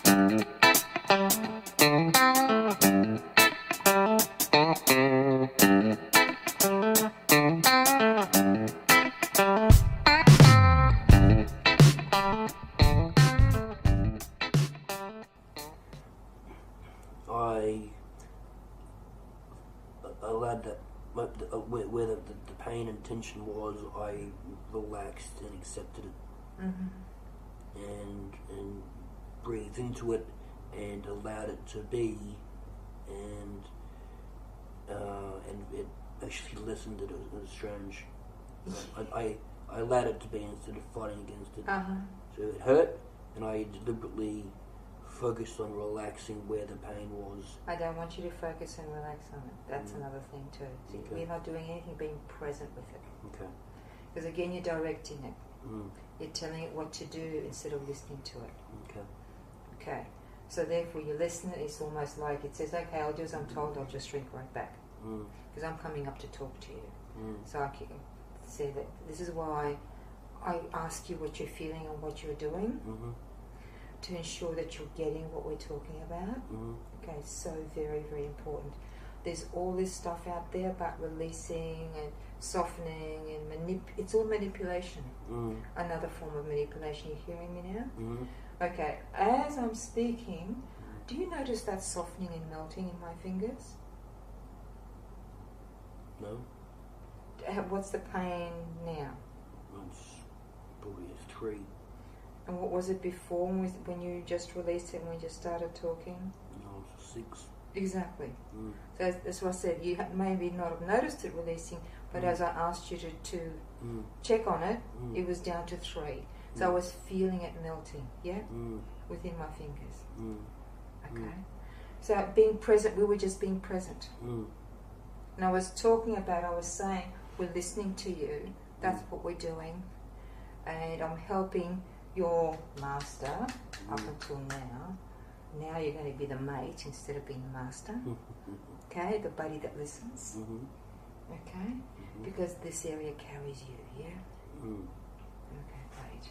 I allowed that, where the pain and tension was, I relaxed and accepted it, and breathed into it and allowed it to be, and it actually lessened it. It was strange. I allowed it to be instead of fighting against it. So it hurt, and I deliberately focused on relaxing where the pain was. I don't want you to focus and relax on it. That's another thing too. See, we're not doing anything, being present with it. Okay. Because again, you're directing it. You're telling it what to do instead of listening to it. Okay. Okay. So therefore, you listen. It's almost like it says, "Okay, I'll do as I'm told. I'll just shrink right back because I'm coming up to talk to you." So I can say that this is why I ask you what you're feeling and what you're doing. To ensure that you're getting what we're talking about. Okay, so very, very important. There's all this stuff out there about releasing and softening and it's all manipulation. Another form of manipulation. You hearing me now? Okay, as I'm speaking, do you notice that softening and melting in my fingers? No. What's the pain now? It's probably a 3. And what was it before when you just released it and we just started talking? No, it's a 6. Exactly. So that's what I said. You maybe not have noticed it releasing, but as I asked you to check on it, it was down to 3. So I was feeling it melting, within my fingers. Okay. So being present, we were just being present. And I was saying, we're listening to you. That's what we're doing. And I'm helping your master up until now. Now you're going to be the mate instead of being the master. Okay, the buddy that listens. Okay, because this area carries you. Yeah. Okay, great.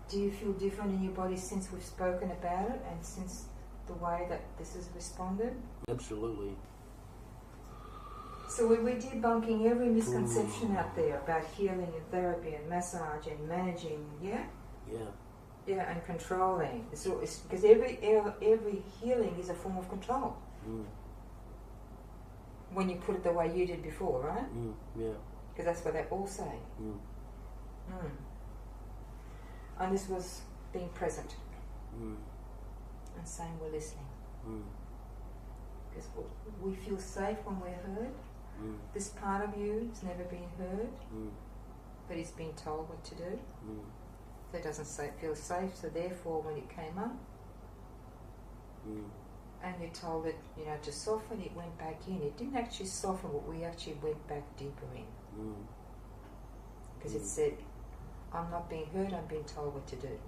Do you feel different in your body since we've spoken about it and since the way that this has responded? Absolutely. So we're debunking every misconception out there about healing and therapy and massage and managing, yeah? Yeah, and controlling. So it's because every healing is a form of control. When you put it the way you did before, right? Yeah. Because that's what they all say. And this was being present and saying we're listening. Because we feel safe when we're heard. This part of you has never been heard, but it's been told what to do. So it doesn't feel safe, so therefore when it came up, and you told it, to soften, it went back in. It didn't actually soften, but we actually went back deeper in. Because it said, I'm not being heard, I'm being told what to do.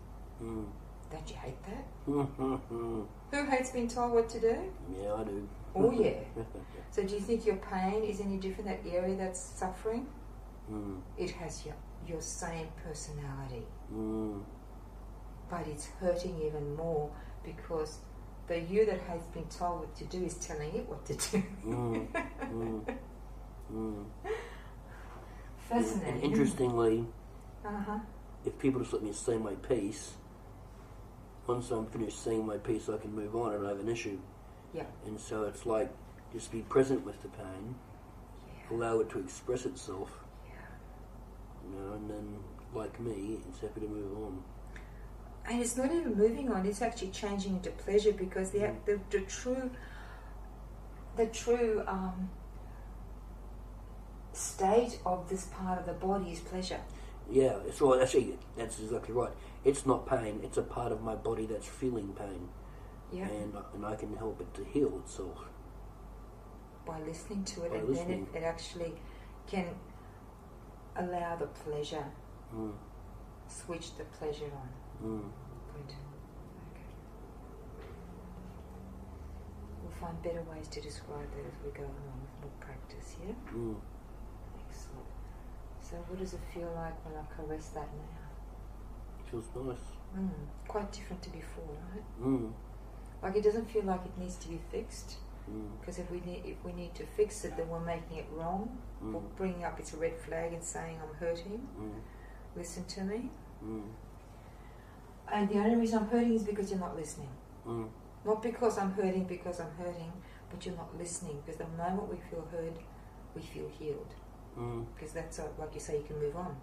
Don't you hate that? Who hates being told what to do? Yeah, I do. Oh yeah. So do you think your pain is any different, that area that's suffering? It has your same personality. But it's hurting even more because the you that has been told what to do is telling it what to do. Fascinating. And interestingly, if people just let me say my piece, once I'm finished saying my piece, I can move on and I have an issue. Yeah. And so it's like, just be present with the pain, allow it to express itself, and then, like me, it's happy to move on. And it's not even moving on; it's actually changing into pleasure because the true state of this part of the body is pleasure. Yeah, so actually, that's exactly right. It's not pain; it's a part of my body that's feeling pain. Yeah. And I can help it to heal itself by listening to it, and then it actually can allow the pleasure, switch the pleasure on. Good. Okay. We'll find better ways to describe that as we go along with more practice, yeah? Excellent. So what does it feel like when I caress that now? Feels nice. Quite different to before, right? Mm. Like it doesn't feel like it needs to be fixed. Mm. Because if we need to fix it, then we're making it wrong. Or bringing up its a red flag and saying I'm hurting. Listen to me. And the only reason I'm hurting is because you're not listening. Not because I'm hurting, but you're not listening. Because the moment we feel heard, we feel healed. Because that's like you say, you can move on.